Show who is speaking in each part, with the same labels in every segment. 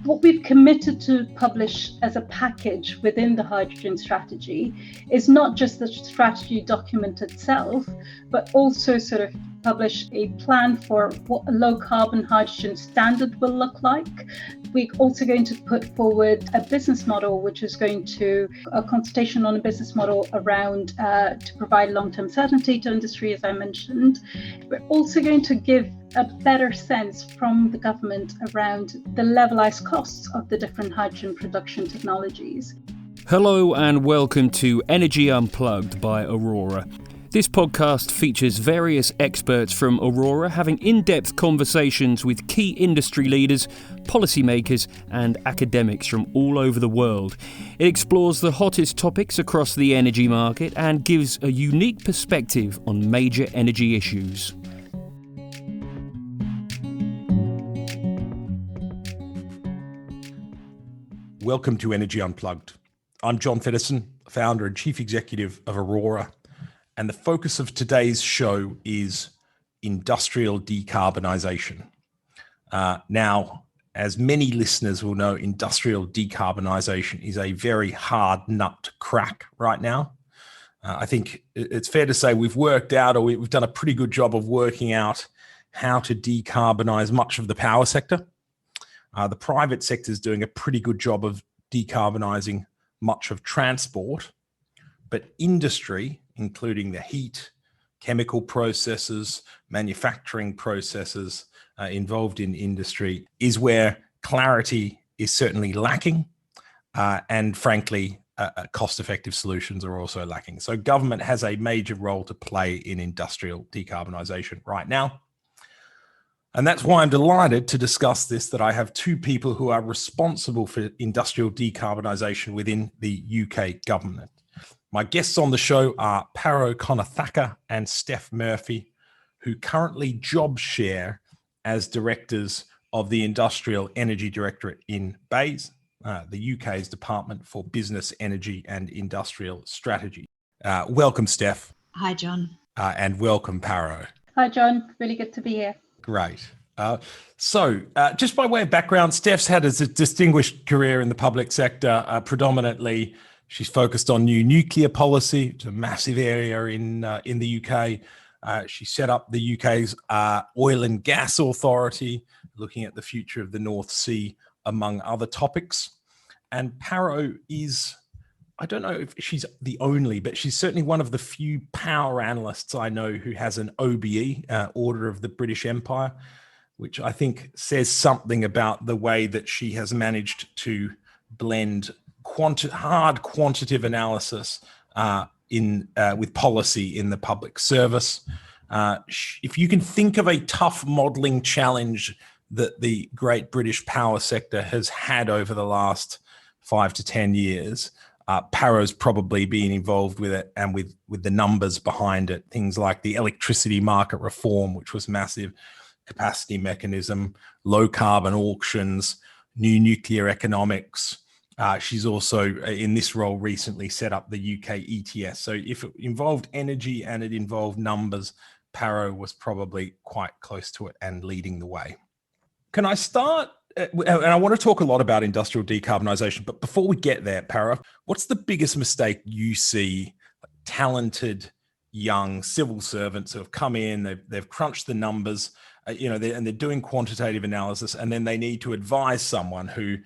Speaker 1: what we've committed to publish as a package within the hydrogen strategy is not just the strategy document itself, but also sort of publish a plan for what a low carbon hydrogen standard will look like. We're also going to put forward a business model, which is going to a consultation on a business model around to provide long-term certainty to industry, as I mentioned. We're also going to give a better sense from the government around the levelized costs of the different hydrogen production technologies.
Speaker 2: Hello and welcome to Energy Unplugged by Aurora. This podcast features various experts from Aurora having in-depth conversations with key industry leaders, policymakers and academics from all over the world. It explores the hottest topics across the energy market and gives a unique perspective on major energy issues.
Speaker 3: Welcome to Energy Unplugged. I'm John Feddersen, founder and chief executive of Aurora. And the focus of today's show is industrial decarbonisation. Now, as many listeners will know, industrial decarbonisation is a very hard nut to crack right now. I think it's fair to say we've worked out, or we've done a pretty good job of working out how to decarbonise much of the power sector. The private sector is doing a pretty good job of decarbonising much of transport, but industry, including the heat, chemical processes, manufacturing processes involved in industry, is where clarity is certainly lacking. And frankly, cost-effective solutions are also lacking. So government has a major role to play in industrial decarbonisation right now. And that's why I'm delighted to discuss this, that I have two people who are responsible for industrial decarbonisation within the UK government. My guests on the show are Paro Konar and Stef Murphy, who currently job share as directors of the Industrial Energy Directorate in BEIS, the UK's Department for Business, Energy and Industrial Strategy. Welcome, Stef.
Speaker 4: Hi, John.
Speaker 3: And welcome, Paro.
Speaker 1: Hi, John. Really good to be here.
Speaker 3: Great. So just by way of background, Stef's had a distinguished career in the public sector. Predominantly, she's focused on new nuclear policy. It's a massive area in the UK. She set up the UK's oil and gas authority, looking at the future of the North Sea, among other topics. And Paro is, I don't know if she's the only, but she's certainly one of the few power analysts I know who has an OBE, Order of the British Empire, which I think says something about the way that she has managed to blend hard quantitative analysis with policy in the public service. If you can think of a tough modelling challenge that the great British power sector has had over the last 5 to 10 years, Paro's probably been involved with it, and with the numbers behind it, things like the electricity market reform, which was massive, capacity mechanism, low carbon auctions, new nuclear economics. She's also in this role recently set up the UK ETS. So if it involved energy and it involved numbers, Paro was probably quite close to it and leading the way. Can I start? And I want to talk a lot about industrial decarbonisation, but before we get there, Paro, what's the biggest mistake you see talented young civil servants who have come in, they've crunched the numbers, and they're doing quantitative analysis, and then they need to advise someone who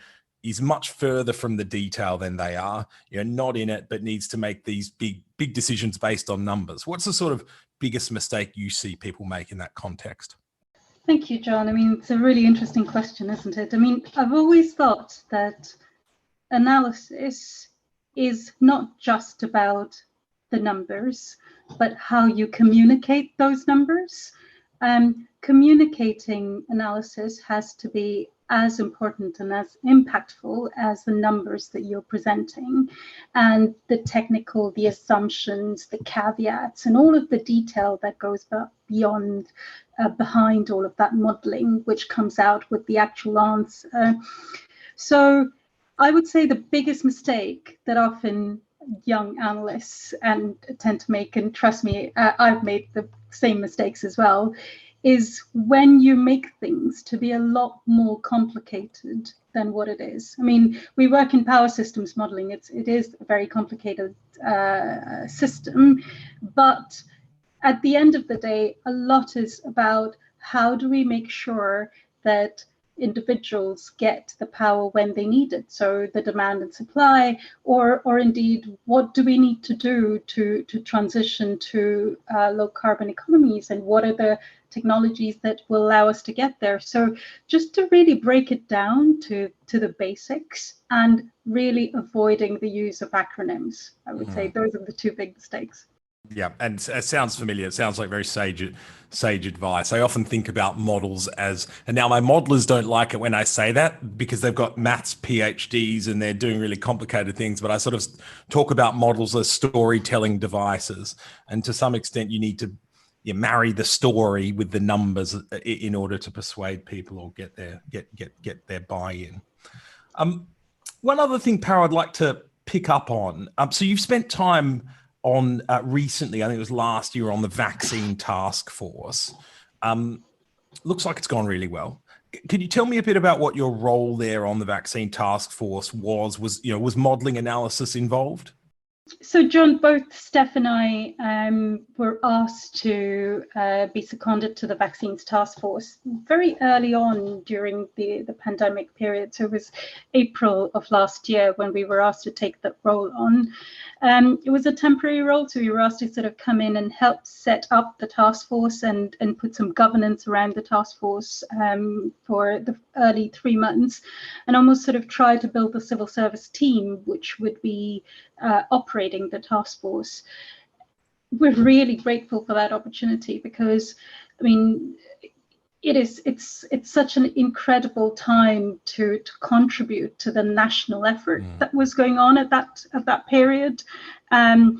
Speaker 3: is much further from the detail than they are, not in it, but needs to make these big decisions based on numbers? What's the sort of biggest mistake you see people make in that context?
Speaker 1: Thank you, John. I mean, it's a really interesting question, isn't it? I mean, I've always thought that analysis is not just about the numbers, but how you communicate those numbers. Communicating analysis has to be as important and as impactful as the numbers that you're presenting, and the technical, the assumptions, the caveats, and all of the detail that goes behind all of that modeling, which comes out with the actual answer. So I would say the biggest mistake that often young analysts tend to make, and trust me, I've made the same mistakes as well, is when you make things to be a lot more complicated than what it is. I mean, we work in power systems modeling. It is a very complicated system, but at the end of the day, a lot is about how do we make sure that individuals get the power when they need it. So the demand and supply, or indeed, what do we need to do to transition to low carbon economies, and what are the technologies that will allow us to get there? So just to really break it down to the basics and really avoiding the use of acronyms. I would say those are the two big mistakes.
Speaker 3: Yeah, and it sounds familiar. It sounds like very sage advice. I often think about models as, and now my modelers don't like it when I say that because they've got maths PhDs and they're doing really complicated things, but I sort of talk about models as storytelling devices. And to some extent, you need to marry the story with the numbers in order to persuade people or get their buy-in. One other thing, Paro, I'd like to pick up on. So you've spent time on recently, I think it was last year, on the vaccine task force. Looks like it's gone really well. Can you tell me a bit about what your role there on the vaccine task force was? Was modelling analysis involved?
Speaker 1: So, John, both Stef and I were asked to be seconded to the vaccines task force very early on during the pandemic period. So it was April of last year when we were asked to take that role on. It was a temporary role, so we were asked to sort of come in and help set up the task force and put some governance around the task force for the early 3 months, and almost sort of try to build the civil service team, which would be operating the task force. We're really grateful for that opportunity because, I mean, it's such an incredible time to contribute to the national effort that was going on at that period, and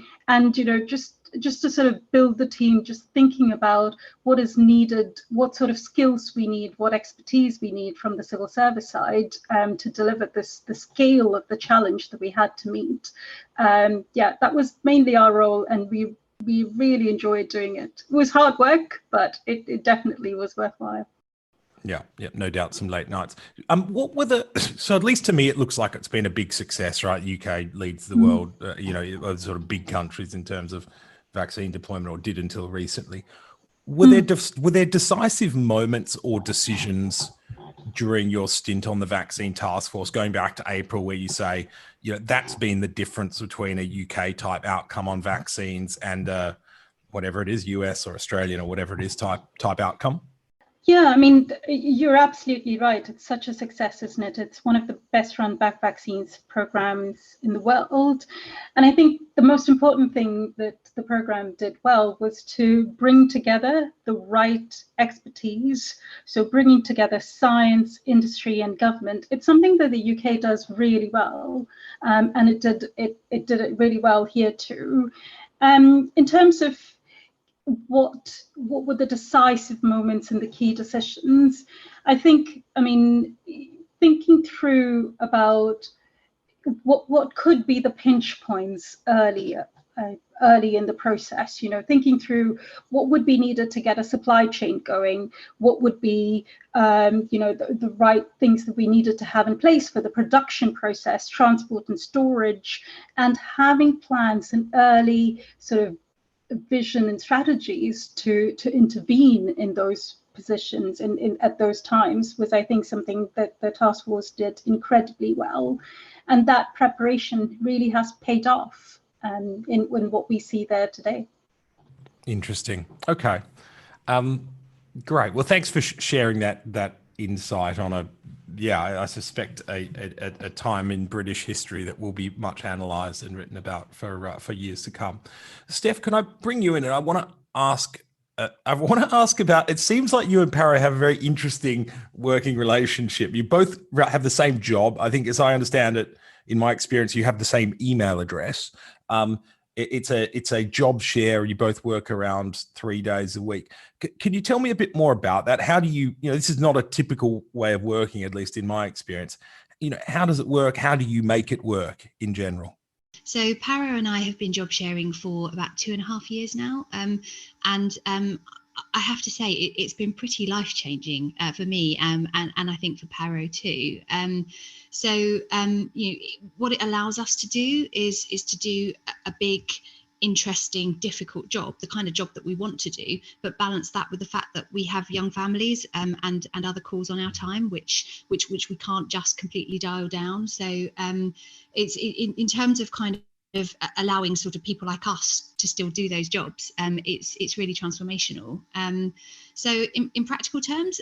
Speaker 1: just to sort of build the team, just thinking about what is needed, what sort of skills we need, what expertise we need from the civil service side to deliver the scale of the challenge that we had to meet. That was mainly our role, and we really enjoyed doing it. It was hard work, but it definitely was worthwhile.
Speaker 3: Yeah, no doubt, some late nights. What were so at least to me, it looks like it's been a big success, right? UK leads the world, sort of big countries in terms of vaccine deployment, or did until recently. Were there decisive moments or decisions during your stint on the vaccine task force, going back to April, where you say, that's been the difference between a UK type outcome on vaccines and whatever it is, US or Australian or whatever it is type outcome?
Speaker 1: Yeah, I mean, you're absolutely right. It's such a success, isn't it? It's one of the best run vaccines programs in the world. And I think the most important thing that the program did well was to bring together the right expertise. So bringing together science, industry and government. It's something that the UK does really well. And it did it really well here too. In terms of what were the decisive moments and the key decisions, I think, thinking through about what could be the pinch points early in the process, thinking through what would be needed to get a supply chain going, what would be the right things that we needed to have in place for the production process, transport and storage, and having plans and early sort of vision and strategies to intervene in those positions at those times was, I think, something that the task force did incredibly well, and that preparation really has paid off in what we see there today.
Speaker 3: Interesting. Okay, great. Well, thanks for sharing that insight on I suspect a time in British history that will be much analysed and written about for years to come. Stef, can I bring you in? And I want to ask about, it seems like you and Paro have a very interesting working relationship. You both have the same job. I think, as I understand it, in my experience, you have the same email address. It's a job share. You both work around 3 days a week. Can you tell me a bit more about that? How do you this is not a typical way of working, at least in my experience. How does it work? How do you make it work in general?
Speaker 4: So Paro and I have been job sharing for about 2.5 years now. I have to say it's been pretty life-changing for me, and I think for Paro too. What it allows us to do is to do a big, interesting, difficult job, the kind of job that we want to do, but balance that with the fact that we have young families and other calls on our time, which we can't just completely dial down. So it's in terms of kind of allowing sort of people like us to still do those jobs, it's really transformational. So in practical terms,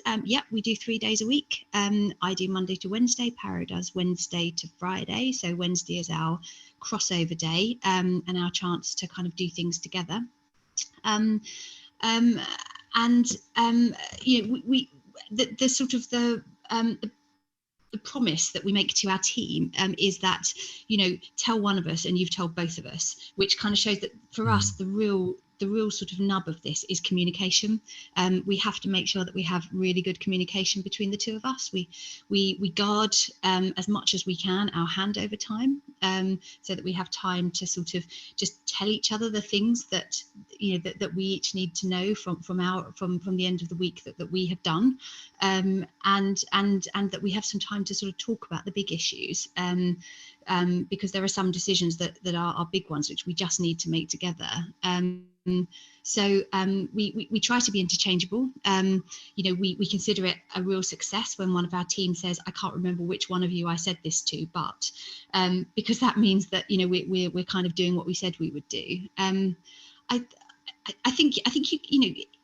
Speaker 4: we do 3 days a week. I do Monday to Wednesday, Paro does Wednesday to Friday. So Wednesday is our crossover day, and our chance to kind of do things together. The promise that we make to our team is that, tell one of us and you've told both of us, which kind of shows that for us, the real sort of nub of this is communication. We have to make sure that we have really good communication between the two of us. We guard as much as we can our handover time, so that we have time to sort of just tell each other the things that that we each need to know from the end of the week that we have done, and that we have some time to sort of talk about the big issues, because there are some decisions that are big ones which we just need to make together. So we try to be interchangeable. We consider it a real success when one of our team says, I can't remember which one of you I said this to, but because that means that we're kind of doing what we said we would do. I think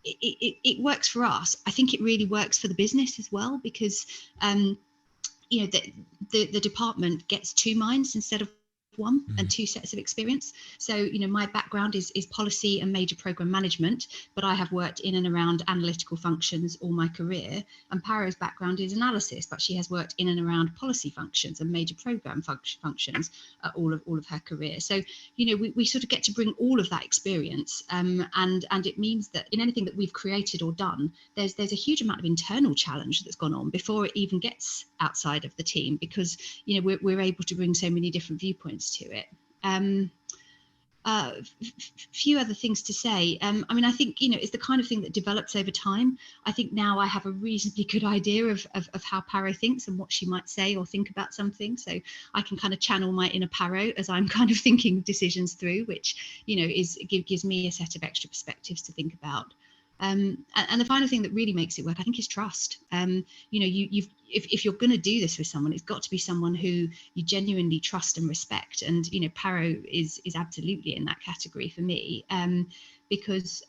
Speaker 4: it works for us. I think it really works for the business as well, because the department gets 2 minds instead of 1 and 2 sets of experience. So my background is policy and major program management, but I have worked in and around analytical functions all my career, and Paro's background is analysis, but she has worked in and around policy functions and major program functions all of her career. So we sort of get to bring all of that experience, and it means that in anything that we've created or done, there's a huge amount of internal challenge that's gone on before it even gets outside of the team, because we're able to bring so many different viewpoints to it. Few other things to say. I think it's the kind of thing that develops over time. I think now I have a reasonably good idea of how Paro thinks and what she might say or think about something, so I can kind of channel my inner Paro as I'm kind of thinking decisions through, which gives me a set of extra perspectives to think about. And the final thing that really makes it work, I think, is trust. If you're going to do this with someone, it's got to be someone who you genuinely trust and respect. And Paro is absolutely in that category for me, because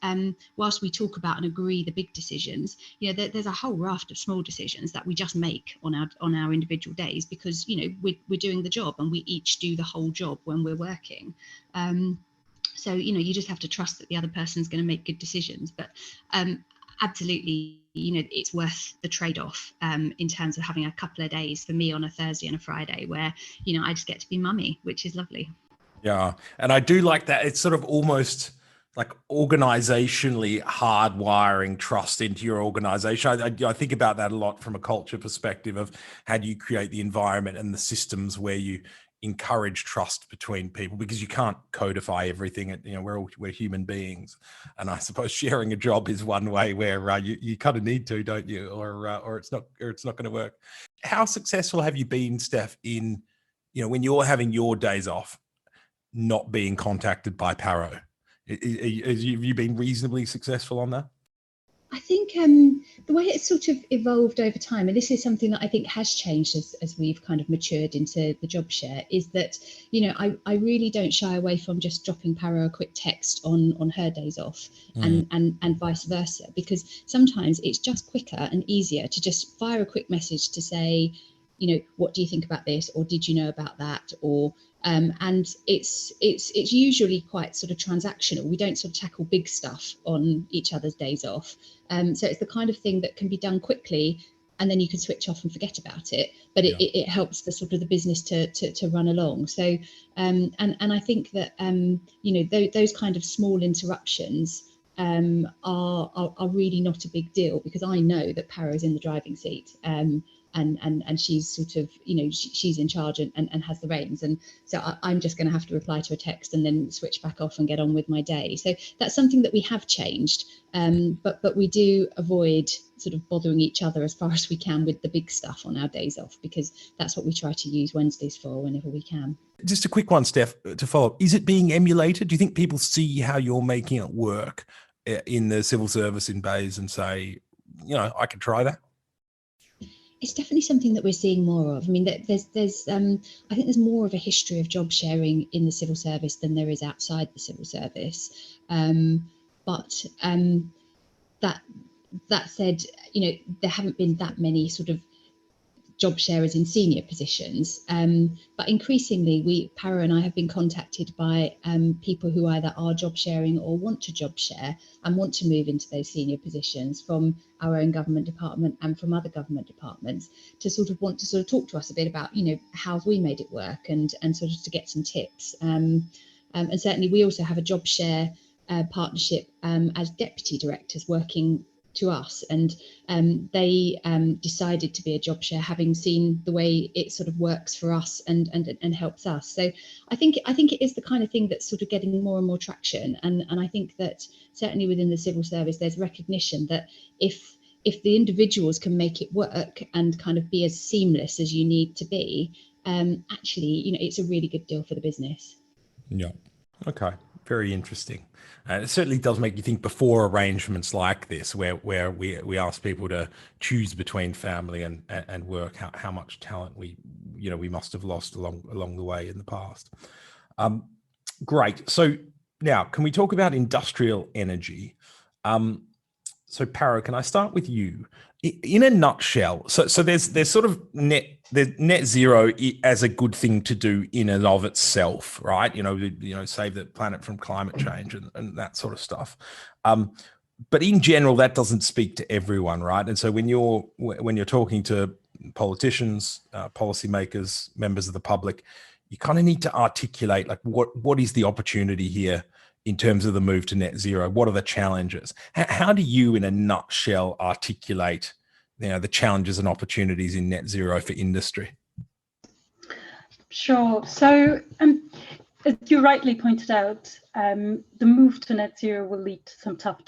Speaker 4: whilst we talk about and agree the big decisions, there's a whole raft of small decisions that we just make on our individual days, because we're doing the job and we each do the whole job when we're working. So, you just have to trust that the other person's going to make good decisions. But absolutely, it's worth the trade-off in terms of having a couple of days for me on a Thursday and a Friday where, I just get to be mummy, which is lovely.
Speaker 3: Yeah. And I do like that. It's sort of almost like organizationally hardwiring trust into your organization. I think about that a lot from a culture perspective of how do you create the environment and the systems where you encourage trust between people, because you can't codify everything. We're human beings, and I suppose sharing a job is one way where you kind of need to, don't you, or it's not going to work. How successful have you been, Steph, in when you're having your days off, not being contacted by Paro? Have you been reasonably successful on that?
Speaker 4: I think the way it's sort of evolved over time, and this is something that I think has changed as we've kind of matured into the job share, is that, I really don't shy away from just dropping Paro a quick text on her days off, and vice versa, because sometimes it's just quicker and easier to just fire a quick message to say, what do you think about this? Or did you know about that? Or and it's usually quite sort of transactional. We don't sort of tackle big stuff on each other's days off. So it's the kind of thing that can be done quickly, and then you can switch off and forget about it. But it helps the sort of the business to run along. So and I think that those kind of small interruptions are really not a big deal, because I know that Paro's in the driving seat. and she's sort of, she's in charge and has the reins. And so I'm just going to have to reply to a text and then switch back off and get on with my day. So that's something that we have changed, but we do avoid sort of bothering each other as far as we can with the big stuff on our days off, because that's what we try to use Wednesdays for whenever we can.
Speaker 3: Just a quick one, Steph, to follow up. Is it being emulated? Do you think people see how you're making it work in the civil service in BEIS and say, I could try that?
Speaker 4: It's definitely something that we're seeing more of. I mean, there's I think there's more of a history of job sharing in the civil service than there is outside the civil service. But that said, there haven't been that many sort of job sharers in senior positions. But increasingly, Paro and I have been contacted by people who either are job sharing or want to job share and want to move into those senior positions from our own government department and from other government departments, to sort of want to talk to us a bit about, how have we made it work, and sort of to get some tips. And certainly we also have a job share partnership as deputy directors working to us, and they decided to be a job share, having seen the way it sort of works for us and helps us. So I think it is the kind of thing that's sort of getting more and more traction, and I think that certainly within the civil service there's recognition that if the individuals can make it work and kind of be as seamless as you need to be, actually, it's a really good deal for the business.
Speaker 3: Yeah. Okay. Very interesting. It certainly does make you think before arrangements like this, where we ask people to choose between family and work, how much talent we must have lost along the way in the past. Great. So now, can we talk about industrial energy? So Paro, can I start with you? In a nutshell, so there's sort of net zero as a good thing to do in and of itself, right? Save the planet from climate change and that sort of stuff. But in general, that doesn't speak to everyone, right? And so when you're talking to politicians, policymakers, members of the public, you kind of need to articulate like what is the opportunity here in terms of the move to net zero? What are the challenges? How do you, in a nutshell, articulate, the challenges and opportunities in net zero for industry?
Speaker 1: Sure. So, as you rightly pointed out, the move to net zero will lead to some tough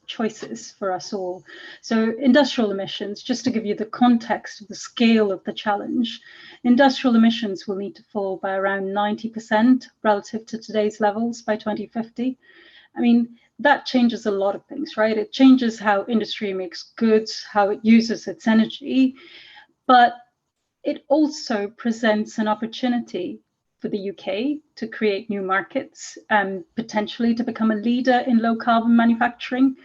Speaker 1: choices for us all. So industrial emissions, just to give you the context of the scale of the challenge, industrial emissions will need to fall by around 90% relative to today's levels by 2050. I mean, that changes a lot of things, right? It changes how industry makes goods, how it uses its energy, but it also presents an opportunity for the UK to create new markets and potentially to become a leader in low carbon manufacturing.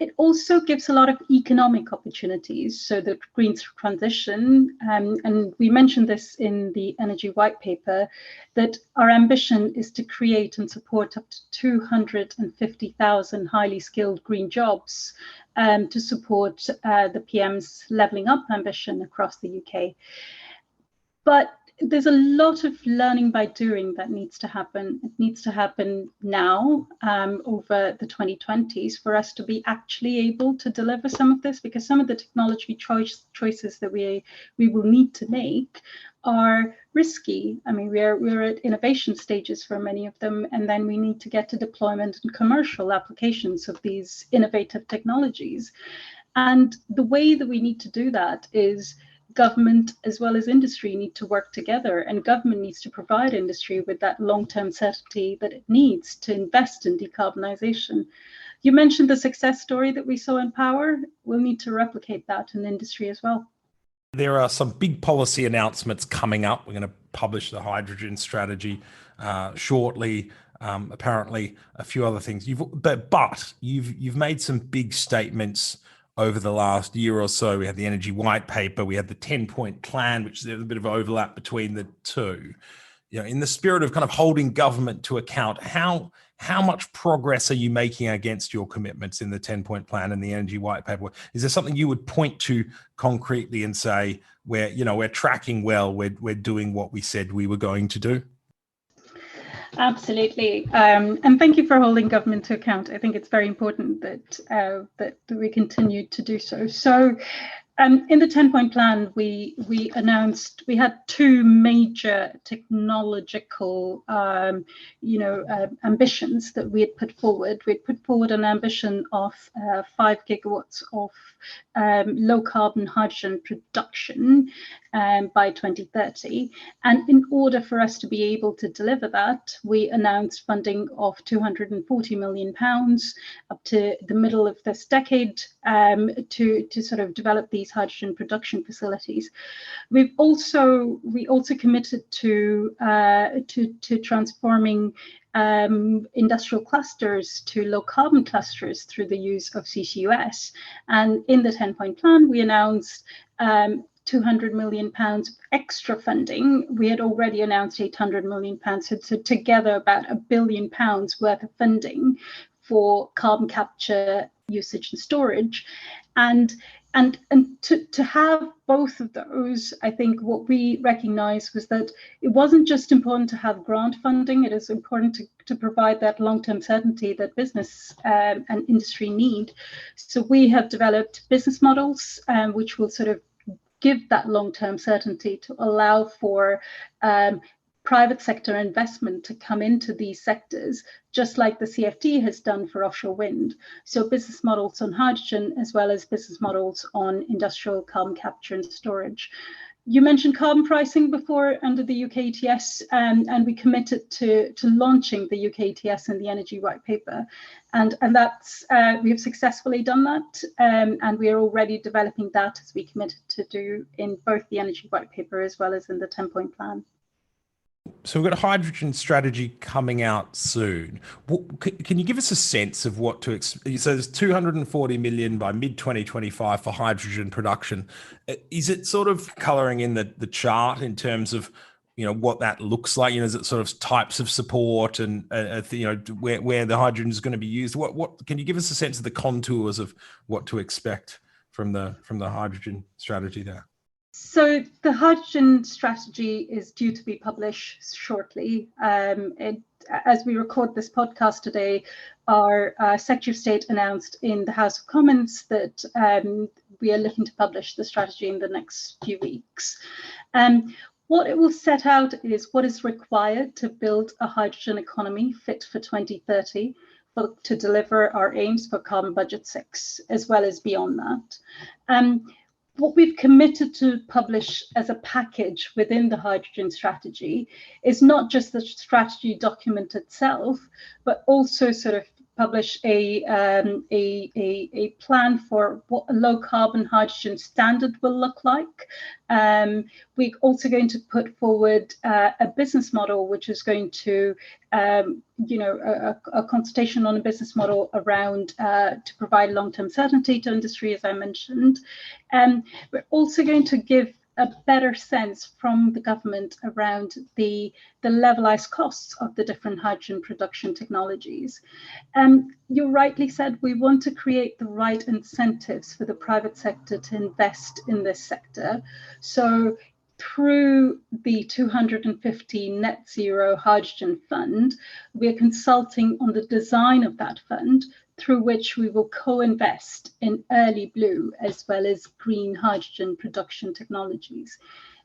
Speaker 1: It also gives a lot of economic opportunities. So the green transition, and we mentioned this in the energy white paper, that our ambition is to create and support up to 250,000 highly skilled green jobs to support the PM's levelling up ambition across the UK. But there's a lot of learning by doing that needs to happen. It needs to happen now over the 2020s for us to be actually able to deliver some of this, because some of the technology choices that we will need to make are risky. I mean, we're at innovation stages for many of them, and then we need to get to deployment and commercial applications of these innovative technologies. And the way that we need to do that is government as well as industry need to work together, and government needs to provide industry with that long-term certainty that it needs to invest in decarbonisation. You mentioned the success story that we saw in power. We'll need to replicate that in industry as well.
Speaker 3: There are some big policy announcements coming up. We're going to publish the hydrogen strategy shortly. Apparently, a few other things. But you've made some big statements over the last year or so. We had the energy white paper, we had the 10-point plan, which there's a bit of overlap between the two. In the spirit of kind of holding government to account, how much progress are you making against your commitments in the 10-point plan and the energy white paper? Is there something you would point to concretely and say, we're tracking well, we're doing what we said we were going to do?
Speaker 1: Absolutely, and thank you for holding government to account. I think it's very important that we continue to do so. So In the 10-point plan, we announced we had two major technological, ambitions that we had put forward. We had put forward an ambition of 5 gigawatts of low carbon hydrogen production by 2030. And in order for us to be able to deliver that, we announced funding of £240 million up to the middle of this decade to sort of develop these hydrogen production facilities. We also committed to transforming industrial clusters to low carbon clusters through the use of CCUS. And in the 10-point plan, we announced £200 million extra funding. We had already announced £800 million, so together about £1 billion worth of funding for carbon capture, usage and storage. And to have both of those, I think what we recognized was that it wasn't just important to have grant funding, it is important to provide that long-term certainty that business and industry need. So we have developed business models which will sort of give that long-term certainty to allow for private sector investment to come into these sectors, just like the CFD has done for offshore wind. So business models on hydrogen, as well as business models on industrial carbon capture and storage. You mentioned carbon pricing before under the UK ETS, and we committed to launching the UK ETS in the Energy White Paper. And that's, we have successfully done that, and we are already developing that as we committed to do in both the Energy White Paper as well as in the 10-point plan.
Speaker 3: So we've got a hydrogen strategy coming out soon. Can you give us a sense of what to expect? So there's 240 million by mid-2025 for hydrogen production. Is it sort of colouring in the chart in terms of, what that looks like? Is it sort of types of support and, where the hydrogen is going to be used? What can you give us a sense of the contours of what to expect from the hydrogen strategy there?
Speaker 1: So the hydrogen strategy is due to be published shortly. As we record this podcast today, our Secretary of State announced in the House of Commons that we are looking to publish the strategy in the next few weeks. What it will set out is what is required to build a hydrogen economy fit for 2030 to deliver our aims for Carbon Budget 6, as well as beyond that. What we've committed to publish as a package within the hydrogen strategy is not just the strategy document itself, but also sort of publish a plan for what a low carbon hydrogen standard will look like. We're also going to put forward a business model, which is going to, a consultation on a business model around to provide long-term certainty to industry, as I mentioned. We're also going to give a better sense from the government around the levelized costs of the different hydrogen production technologies. You rightly said we want to create the right incentives for the private sector to invest in this sector. So through the 250 Net Zero Hydrogen Fund, we are consulting on the design of that fund, through which we will co-invest in early blue as well as green hydrogen production technologies.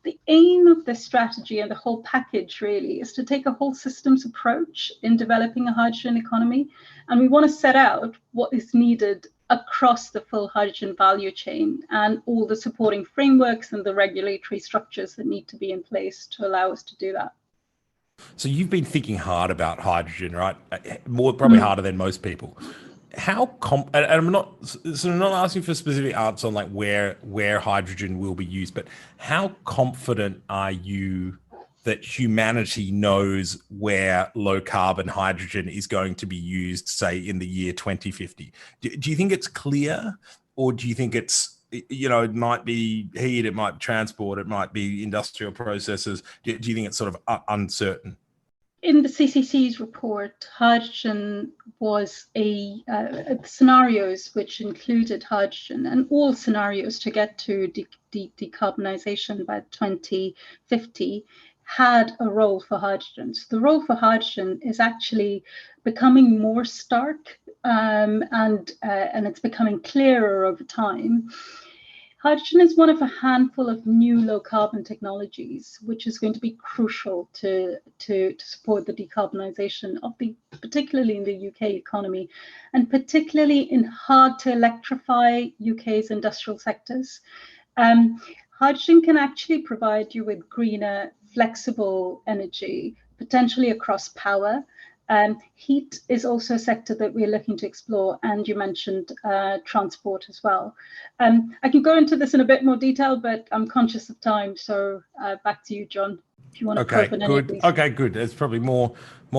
Speaker 1: The aim of this strategy and the whole package really is to take a whole systems approach in developing a hydrogen economy. And we want to set out what is needed across the full hydrogen value chain and all the supporting frameworks and the regulatory structures that need to be in place to allow us to do that.
Speaker 3: So you've been thinking hard about hydrogen, right? Probably harder than most people. And I'm not asking for specific answers on like where hydrogen will be used, but how confident are you that humanity knows where low carbon hydrogen is going to be used, say in the year 2050? Do you think it's clear, or do you think it's, it might be heat, it might be transport, it might be industrial processes? Do you think it's sort of uncertain?
Speaker 1: In the CCC's report, hydrogen was scenarios which included hydrogen, and all scenarios to get to decarbonisation by 2050 had a role for hydrogen. So the role for hydrogen is actually becoming more stark, and it's becoming clearer over time. hydrogen is one of a handful of new low carbon technologies, which is going to be crucial to support the decarbonisation of particularly in the UK economy, and particularly in hard to electrify UK's industrial sectors. Hydrogen can actually provide you with greener, flexible energy, potentially across power. Heat is also a sector that we're looking to explore, and you mentioned transport as well. I can go into this in a bit more detail, but I'm conscious of time, so back to you, John, if you want to open any of these.
Speaker 3: Okay, good. There's probably more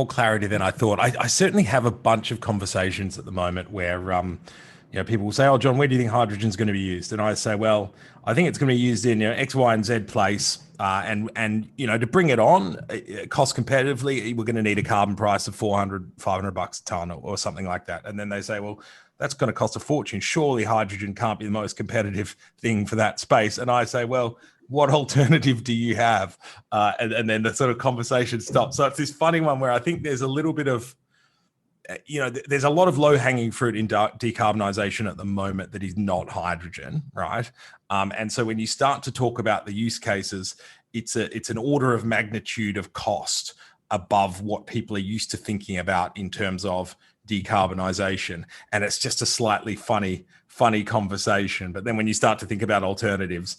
Speaker 3: clarity than I thought. I certainly have a bunch of conversations at the moment where people will say, "Oh, John, where do you think hydrogen is going to be used?" And I say, "Well, I think it's going to be used in X, Y, and Z place, and to bring it on cost competitively, we're going to need a carbon price of $400, $500 a ton or something like that." And then they say, "Well, that's going to cost a fortune. Surely hydrogen can't be the most competitive thing for that space." And I say, "Well, what alternative do you have?" And then the sort of conversation stops. So it's this funny one where I think there's a little bit of there's a lot of low-hanging fruit in decarbonisation at the moment that is not hydrogen, right? And so when you start to talk about the use cases, it's an order of magnitude of cost above what people are used to thinking about in terms of decarbonisation, and it's just a slightly funny conversation. But then when you start to think about alternatives,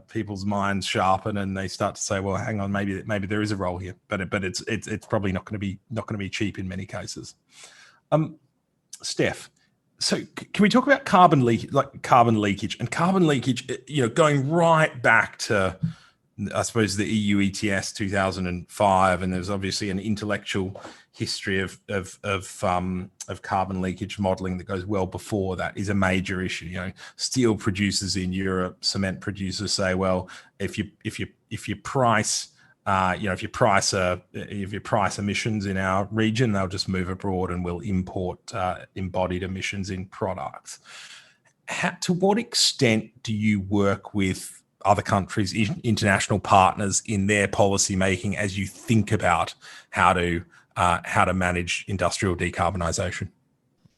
Speaker 3: people's minds sharpen and they start to say, "Well, hang on, maybe there is a role here," but it's probably not going to be cheap in many cases. Steph, so can we talk about carbon leakage, going right back to, I suppose, the EU ETS 2005, and there's obviously an intellectual history of carbon leakage modelling that goes well before that is a major issue. Steel producers in Europe, cement producers say, well, if you price emissions in our region, they'll just move abroad and we'll import embodied emissions in products. To what extent do you work with other countries, international partners in their policy making as you think about how to manage industrial decarbonisation?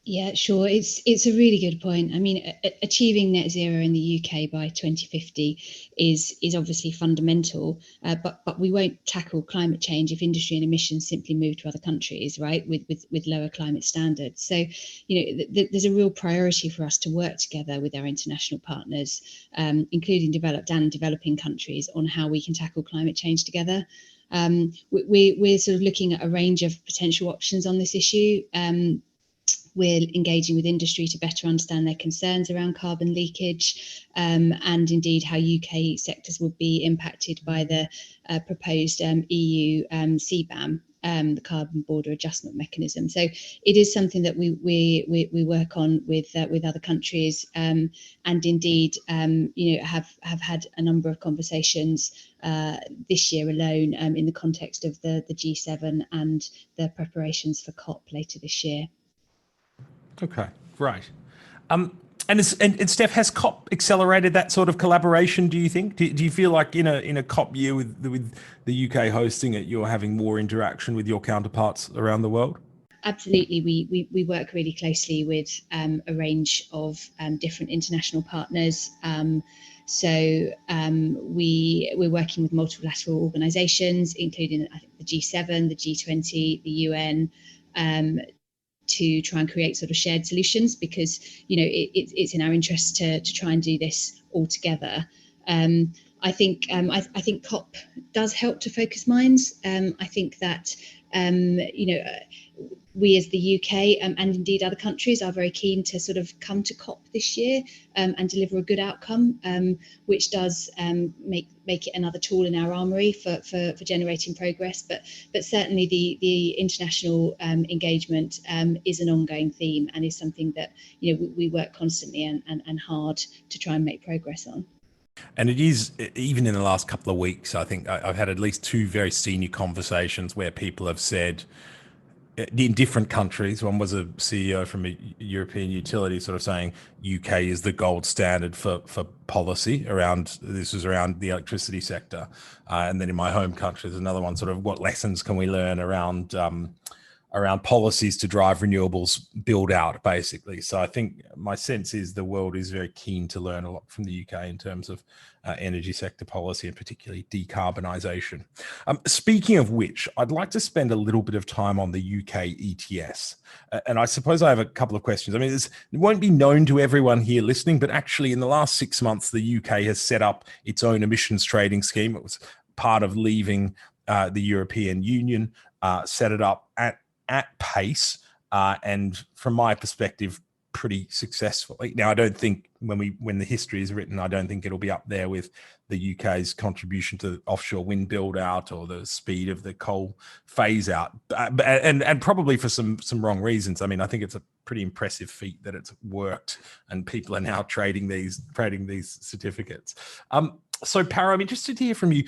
Speaker 4: Yeah, sure. It's a really good point. I mean, achieving net zero in the UK by 2050 is obviously fundamental, but we won't tackle climate change if industry and emissions simply move to other countries, right? With lower climate standards. So, there's a real priority for us to work together with our international partners, including developed and developing countries, on how we can tackle climate change together. We're sort of looking at a range of potential options on this issue. We're engaging with industry to better understand their concerns around carbon leakage, and indeed how UK sectors will be impacted by the proposed EU CBAM, the Carbon Border Adjustment Mechanism. So it is something that we work on with other countries, and indeed have had a number of conversations this year alone in the context of the G7 and the preparations for COP later this year.
Speaker 3: Okay, great. And Steph, has COP accelerated that sort of collaboration, do you think? Do you feel like in a COP year with the UK hosting it, you're having more interaction with your counterparts around the world?
Speaker 4: Absolutely. We work really closely with a range of different international partners. We're working with multilateral organisations, including I think the G7, the G20, the UN, to try and create sort of shared solutions, because it's in our interest to try and do this all together. I think COP does help to focus minds. I think that we as the UK and indeed other countries are very keen to sort of come to COP this year and deliver a good outcome, which does make it another tool in our armoury for generating progress. But certainly the international engagement is an ongoing theme and is something that we work constantly and hard to try and make progress on.
Speaker 3: And it is, even in the last couple of weeks, I think I've had at least two very senior conversations where people have said, in different countries, one was a CEO from a European utility sort of saying UK is the gold standard for policy around the electricity sector. And then in my home country, there's another one sort of, what lessons can we learn around around policies to drive renewables build out, basically. So I think my sense is the world is very keen to learn a lot from the UK in terms of energy sector policy and particularly decarbonisation. Speaking of which, I'd like to spend a little bit of time on the UK ETS. And I suppose I have a couple of questions. I mean, it won't be known to everyone here listening, but actually in the last 6 months, the UK has set up its own emissions trading scheme. It was part of leaving the European Union, set it up at pace, and from my perspective, pretty successfully. Now, I don't think when the history is written, I don't think it'll be up there with the UK's contribution to offshore wind build out or the speed of the coal phase out, and probably for some wrong reasons. I mean, I think it's a pretty impressive feat that it's worked, and people are now trading these certificates. So, Paro, I'm interested to hear from you.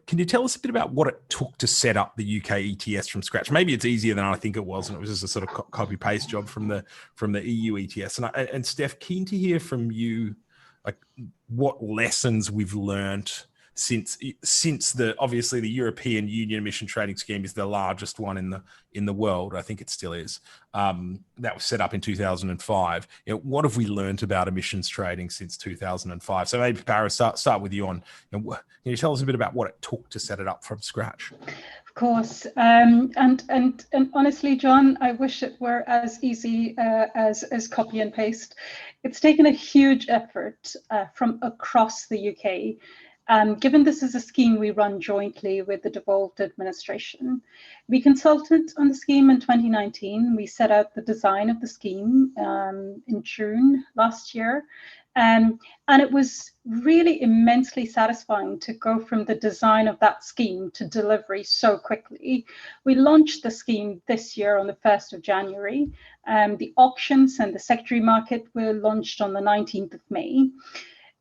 Speaker 3: Can you tell us a bit about what it took to set up the UK ETS from scratch? Maybe it's easier than I think it was, and it was just a sort of copy-paste job from the EU ETS. And Steph, keen to hear from you, like what lessons we've learned since obviously the European Union emission trading scheme is the largest one in the world. I think it still is. That was set up in 2005. What have we learned about emissions trading since 2005? So maybe Paro, start with you on. Can you tell us a bit about what it took to set it up from scratch?
Speaker 1: Of course, and honestly, John, I wish it were as easy as copy and paste. It's taken a huge effort from across the UK. Given this is a scheme we run jointly with the devolved administration, we consulted on the scheme in 2019. We set out the design of the scheme in June last year. And it was really immensely satisfying to go from the design of that scheme to delivery so quickly. We launched the scheme this year on the 1st of January. The auctions and the secondary market were launched on the 19th of May.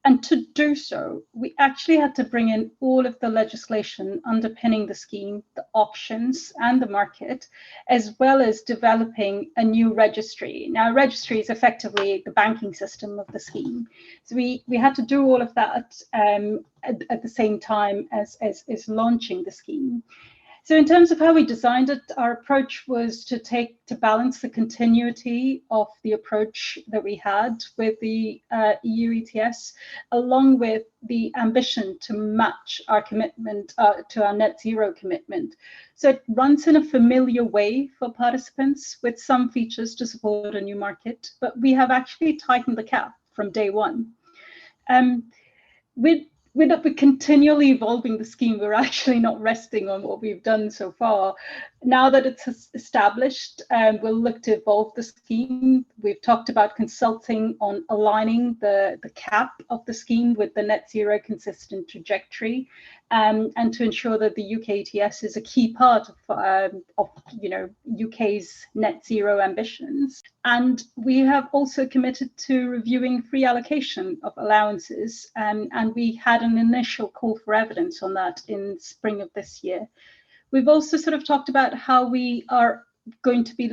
Speaker 1: And to do so, we actually had to bring in all of the legislation underpinning the scheme, the auctions and the market, as well as developing a new registry. Now, a registry is effectively the banking system of the scheme. So we had to do all of that at the same time as launching the scheme. So in terms of how we designed it, our approach was to balance the continuity of the approach that we had with the EU ETS, along with the ambition to match our commitment to our net zero commitment. So it runs in a familiar way for participants with some features to support a new market, but we have actually tightened the cap from day one. We're continually evolving the scheme. We're actually not resting on what we've done so far. Now that it's established, we'll look to evolve the scheme. We've talked about consulting on aligning the cap of the scheme with the net zero consistent trajectory, and to ensure that the UK ETS is a key part of UK's net zero ambitions. And we have also committed to reviewing free allocation of allowances, and we had an initial call for evidence on that in spring of this year. We've also sort of talked about how we are going to be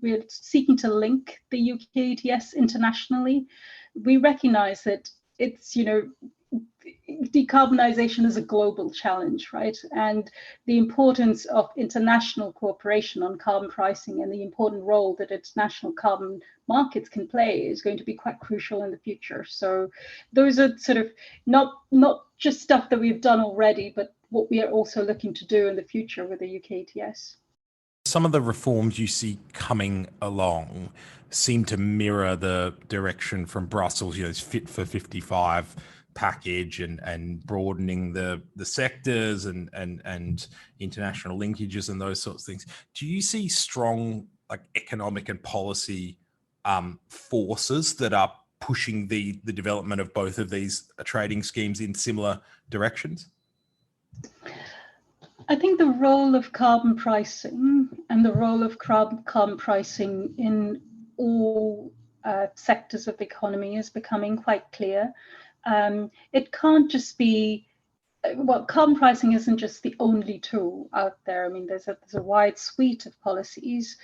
Speaker 1: we're seeking to link the UK ETS internationally. We recognise that it's, decarbonisation is a global challenge, right? And the importance of international cooperation on carbon pricing and the important role that international carbon markets can play is going to be quite crucial in the future. So those are sort of not just stuff that we've done already, but what we are also looking to do in the future with the UK ETS.
Speaker 3: Some of the reforms you see coming along seem to mirror the direction from Brussels, this Fit for 55 package and broadening the sectors and international linkages and those sorts of things. Do you see strong economic and policy forces that are pushing the development of both of these trading schemes in similar directions?
Speaker 1: I think the role of carbon pricing and the role of carbon pricing in all sectors of the economy is becoming quite clear. It can't just be, carbon pricing isn't just the only tool out there. I mean, there's a wide suite of policies,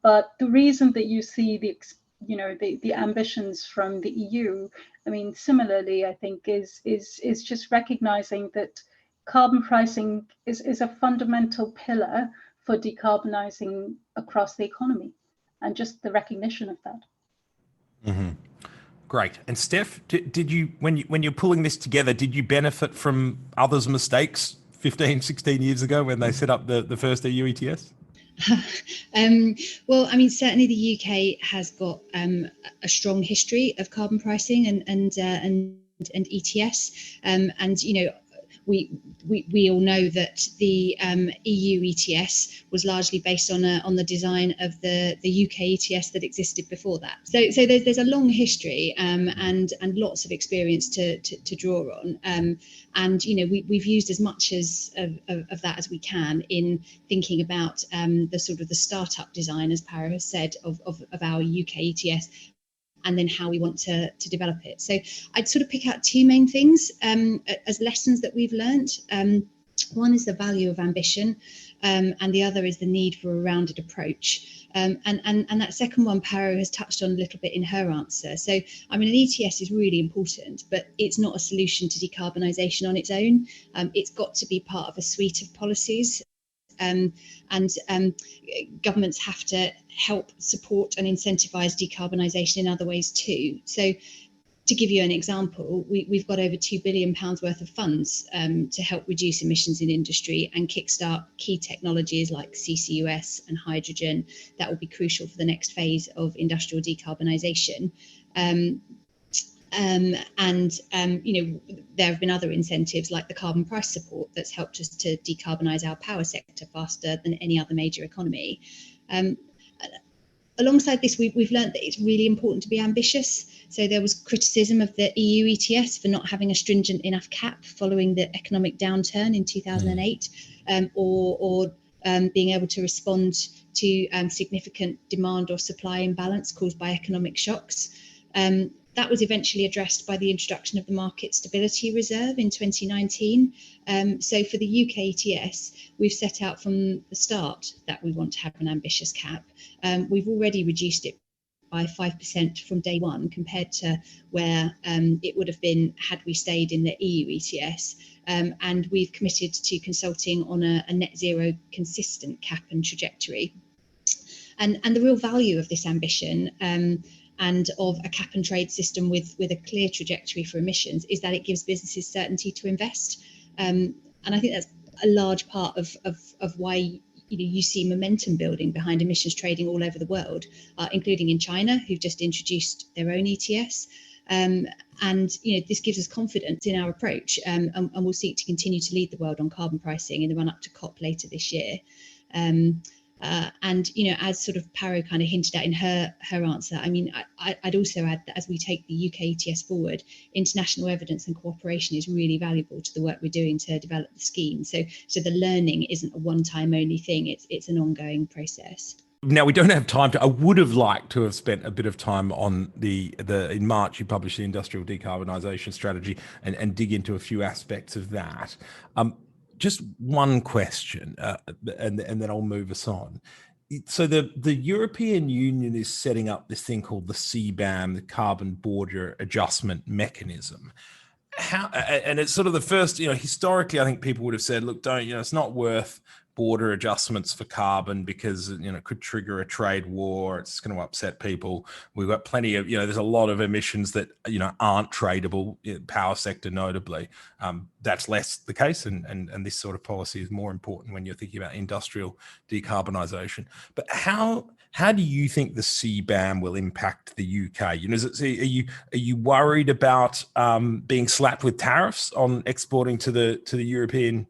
Speaker 1: but the reason that you see the ambitions from the EU, I mean, similarly, I think is just recognizing that carbon pricing is a fundamental pillar for decarbonising across the economy, and just the recognition of that.
Speaker 3: Mm-hmm. Great. And Steph, did you, when you're pulling this together, did you benefit from others' mistakes 15, 16 years ago when they set up the first EU ETS?
Speaker 4: Well, I mean, certainly the UK has got a strong history of carbon pricing and ETS, and you know, we all know that the EU ETS was largely based on the design of the UK ETS that existed before that. So there's a long history and lots of experience to draw on. And you know, we've used as much of that as we can in thinking about the sort of the startup design, as Paro has said, of our UK ETS, and then how we want to develop it. So I'd sort of pick out two main things as lessons that we've learned. One is the value of ambition, and the other is the need for a rounded approach. And that second one, Paro has touched on a little bit in her answer. So, I mean, an ETS is really important, but it's not a solution to decarbonisation on its own. It's got to be part of a suite of policies. And governments have to help support and incentivise decarbonisation in other ways too. So, to give you an example, we've got over £2 billion worth of funds to help reduce emissions in industry and kickstart key technologies like CCUS and hydrogen that will be crucial for the next phase of industrial decarbonisation. You know, there have been other incentives like the carbon price support that's helped us to decarbonise our power sector faster than any other major economy. Alongside this, we've learned that it's really important to be ambitious. So there was criticism of the EU ETS for not having a stringent enough cap following the economic downturn in 2008, or being able to respond to significant demand or supply imbalance caused by economic shocks. That was eventually addressed by the introduction of the Market Stability Reserve in 2019. So for the UK ETS, we've set out from the start that we want to have an ambitious cap. We've already reduced it by 5% from day one compared to where it would have been had we stayed in the EU ETS. And we've committed to consulting on a net zero consistent cap and trajectory. And the real value of this ambition and of a cap and trade system with a clear trajectory for emissions is that it gives businesses certainty to invest. And I think that's a large part of why you see momentum building behind emissions trading all over the world, including in China, who've just introduced their own ETS. And this gives us confidence in our approach, and we'll seek to continue to lead the world on carbon pricing in the run up to COP later this year. And as sort of Paro kind of hinted at in her answer, I mean, I'd also add that as we take the UK ETS forward, international evidence and cooperation is really valuable to the work we're doing to develop the scheme. So the learning isn't a one-time only thing; it's an ongoing process.
Speaker 3: Now, we don't have time to. I would have liked to have spent a bit of time on in March you published the Industrial Decarbonisation Strategy and dig into a few aspects of that. Just one question, and then I'll move us on. So the European Union is setting up this thing called the CBAM, the Carbon Border Adjustment Mechanism. And it's sort of the first, historically, I think people would have said, look, it's not worth border adjustments for carbon because, it could trigger a trade war. It's going to upset people. We've got plenty of, there's a lot of emissions that, aren't tradable, power sector notably. That's less the case. And this sort of policy is more important when you're thinking about industrial decarbonisation. But how do you think the CBAM will impact the UK? Are you worried about being slapped with tariffs on exporting to the European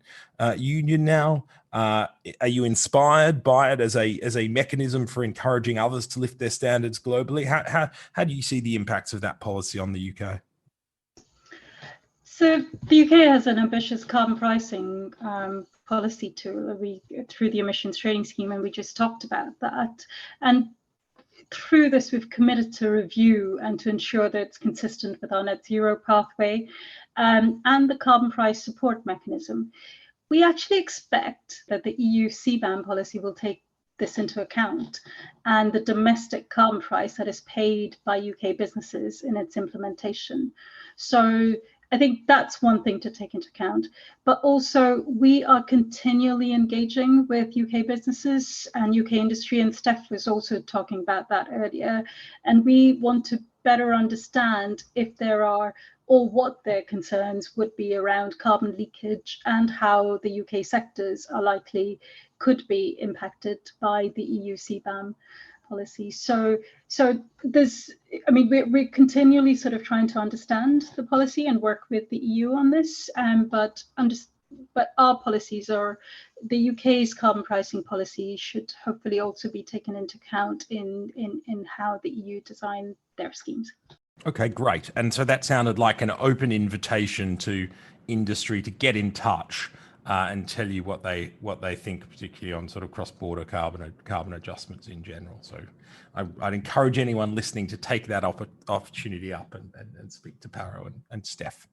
Speaker 3: Union now? Are you inspired by it as a mechanism for encouraging others to lift their standards globally? How do you see the impacts of that policy on the UK?
Speaker 1: So the UK has an ambitious carbon pricing policy tool through the emissions trading scheme, and we just talked about that. And through this, we've committed to review and to ensure that it's consistent with our net zero pathway and the carbon price support mechanism. We actually expect that the EU CBAM policy will take this into account and the domestic carbon price that is paid by UK businesses in its implementation. So I think that's one thing to take into account. But also, we are continually engaging with UK businesses and UK industry, and Steph was also talking about that earlier. And we want to better understand if there are, or what their concerns would be around carbon leakage and how the UK sectors are could be impacted by the EU CBAM policy. So there's, I mean, we're continually sort of trying to understand the policy and work with the EU on this, but our policies, or the UK's carbon pricing policy, should hopefully also be taken into account in how the EU design their schemes.
Speaker 3: Okay, great. And so that sounded like an open invitation to industry to get in touch and tell you what they think, particularly on sort of cross-border carbon adjustments in general. So I'd encourage anyone listening to take that opportunity up and speak to Paro and Steph.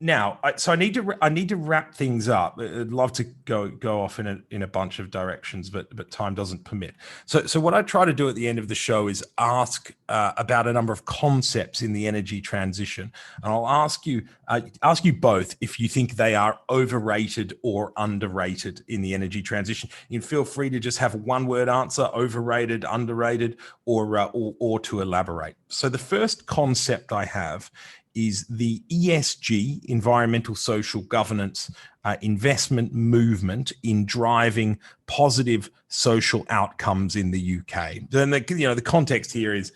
Speaker 3: Now, so I need to wrap things up. I'd love to go off in a bunch of directions, but time doesn't permit. So what I try to do at the end of the show is ask about a number of concepts in the energy transition, and I'll ask you both if you think they are overrated or underrated in the energy transition. You can feel free to just have a one-word answer: overrated, underrated, or to elaborate. So the first concept I have is the ESG, environmental social governance, investment movement in driving positive social outcomes in the UK. Then the context here is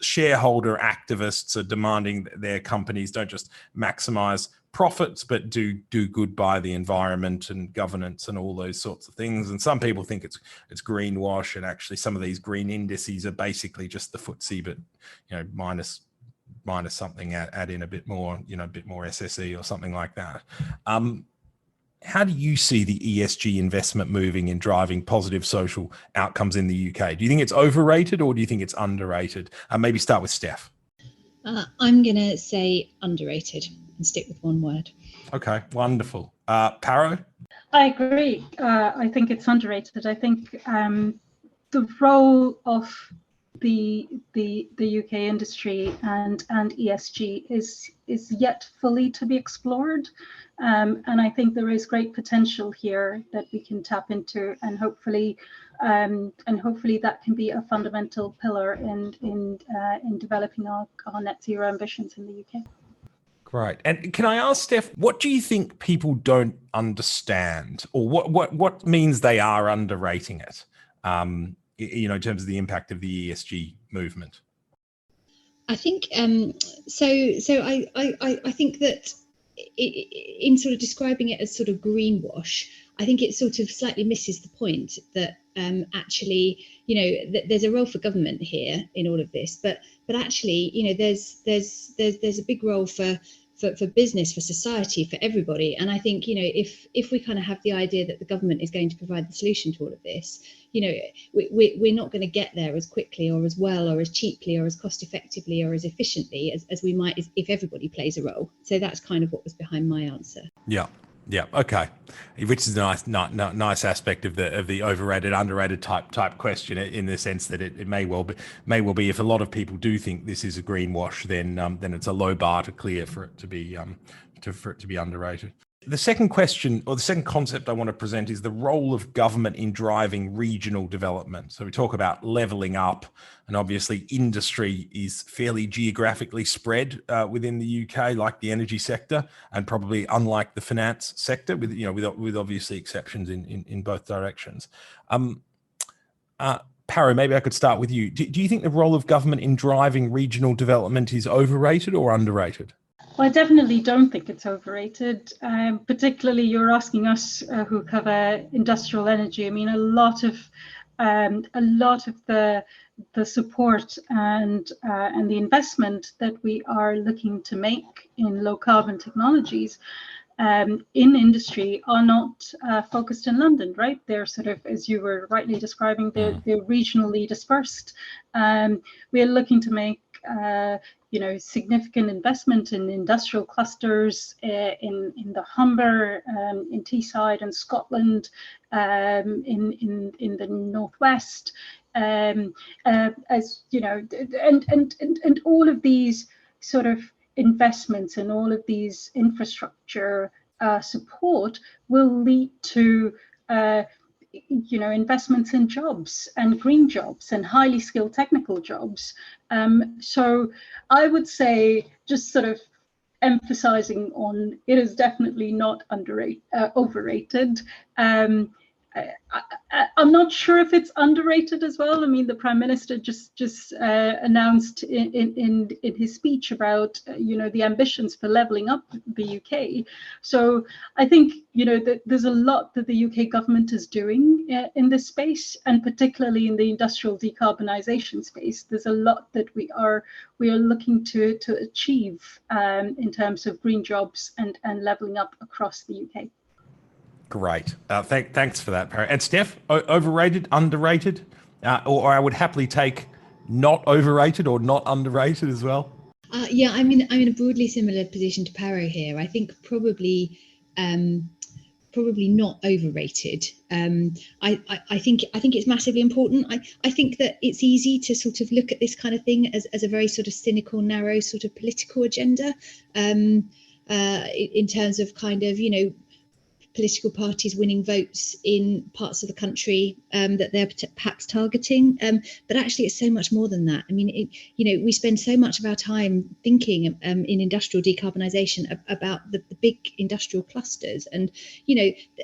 Speaker 3: shareholder activists are demanding that their companies don't just maximize profits, but do good by the environment and governance and all those sorts of things. And some people think it's greenwash, and actually some of these green indices are basically just the FTSE, but minus something, add in a bit more, a bit more SSE or something like that. How do you see the ESG investment moving in driving positive social outcomes in the UK? Do you think it's overrated, or do you think it's underrated? Maybe start with Steph.
Speaker 4: I'm going to say underrated and stick with one word. Okay,
Speaker 3: wonderful. Paro?
Speaker 1: I agree. I think it's underrated. I think the role of the UK industry and ESG is yet fully to be explored, and I think there is great potential here that we can tap into, and hopefully that can be a fundamental pillar in developing our net zero ambitions in the UK.
Speaker 3: Great. And can I ask Steph, what do you think people don't understand, or what means they are underrating it? In terms of the impact of the ESG movement?
Speaker 4: I think so I think that in sort of describing it as sort of greenwash, I think it sort of slightly misses the point that actually, that there's a role for government here in all of this, but actually, there's a big role for business, for society, for everybody. And I think, if we kind of have the idea that the government is going to provide the solution to all of this, we're not going to get there as quickly or as well or as cheaply or as cost effectively or as efficiently as we might if everybody plays a role. So that's kind of what was behind my answer.
Speaker 3: Yeah. Okay. Which is a nice aspect of the overrated, underrated type question, in the sense that it may well be, if a lot of people do think this is a greenwash, then it's a low bar to clear for it to be underrated. The second question, or the second concept I want to present, is the role of government in driving regional development. So we talk about levelling up, and obviously industry is fairly geographically spread within the UK, like the energy sector, and probably unlike the finance sector, with obviously exceptions in both directions. Paro, maybe I could start with you. Do you think the role of government in driving regional development is overrated or underrated?
Speaker 1: Well, I definitely don't think it's overrated. Particularly, you're asking us who cover industrial energy. I mean, a lot of the support and the investment that we are looking to make in low carbon technologies in industry are not focused in London, right? They're sort of, as you were rightly describing, they're regionally dispersed. We are looking to make significant investment in industrial clusters in the Humber, in Teesside and Scotland, in the northwest, as and all of these sort of investments and all of these infrastructure support will lead to investments in jobs and green jobs and highly skilled technical jobs. So I would say, just sort of emphasizing on, it is definitely not overrated. I'm not sure if it's underrated as well. I mean, the Prime Minister just announced in his speech about the ambitions for levelling up the UK. So I think that there's a lot that the UK government is doing in this space, and particularly in the industrial decarbonisation space. There's a lot that we are looking to achieve in terms of green jobs and levelling up across the UK.
Speaker 3: Great. Thanks for that, Paro. And Steph, overrated, underrated? Or I would happily take not overrated or not underrated as well.
Speaker 4: I'm in a broadly similar position to Paro here. I think probably not overrated. I think it's massively important. I think that it's easy to sort of look at this kind of thing as a very sort of cynical, narrow sort of political agenda in terms of kind of, political parties winning votes in parts of the country that they're perhaps targeting. But actually, it's so much more than that. I mean, we spend so much of our time thinking in industrial decarbonisation about the big industrial clusters. And,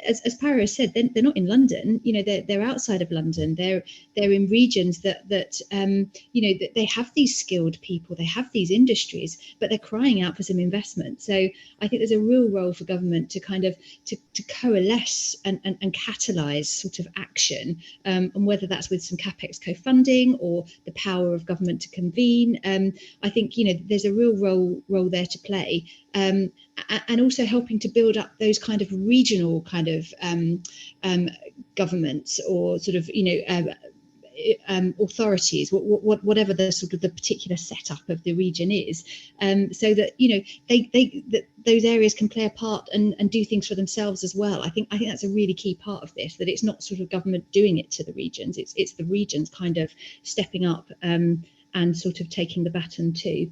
Speaker 4: as Paro said, they're not in London. They're outside of London. They're in regions that they have these skilled people, they have these industries, but they're crying out for some investment. So I think there's a real role for government to kind of to coalesce and catalyse sort of action, and whether that's with some capex co-funding or the power of government to convene. I think there's a real role there to play, and also helping to build up those kind of regional kind of governments or sort of authorities, whatever the sort of the particular setup of the region is, so that that those areas can play a part and do things for themselves as well. I think that's a really key part of this, that it's not sort of government doing it to the regions, it's the regions kind of stepping up and sort of taking the baton too.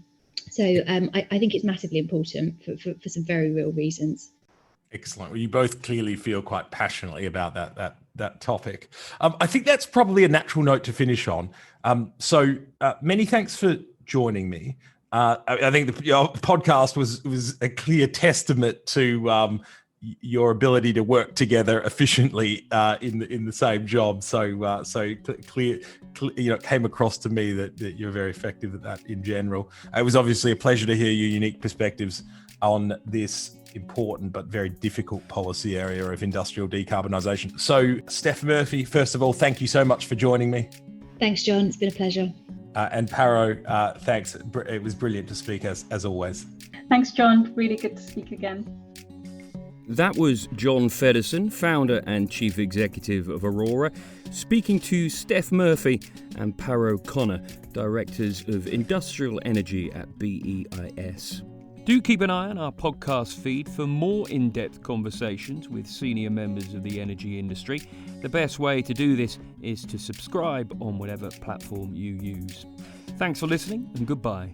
Speaker 4: So I think it's massively important for some very real reasons.
Speaker 3: Excellent. Well, you both clearly feel quite passionately about that topic. I think that's probably a natural note to finish on. So many thanks for joining me. I think the podcast was a clear testament to your ability to work together efficiently in the same job. So clear, it came across to me that you're very effective at that in general. It was obviously a pleasure to hear your unique perspectives on this important but very difficult policy area of industrial decarbonisation. So, Steph Murphy, first of all, thank you so much for joining me.
Speaker 4: Thanks, John. It's been a pleasure.
Speaker 3: And Paro, thanks. It was brilliant to speak as always.
Speaker 1: Thanks, John. Really good to speak again.
Speaker 2: That was John Feddersen, founder and chief executive of Aurora, speaking to Steph Murphy and Paro Konar, directors of Industrial Energy at BEIS. Do keep an eye on our podcast feed for more in-depth conversations with senior members of the energy industry. The best way to do this is to subscribe on whatever platform you use. Thanks for listening and goodbye.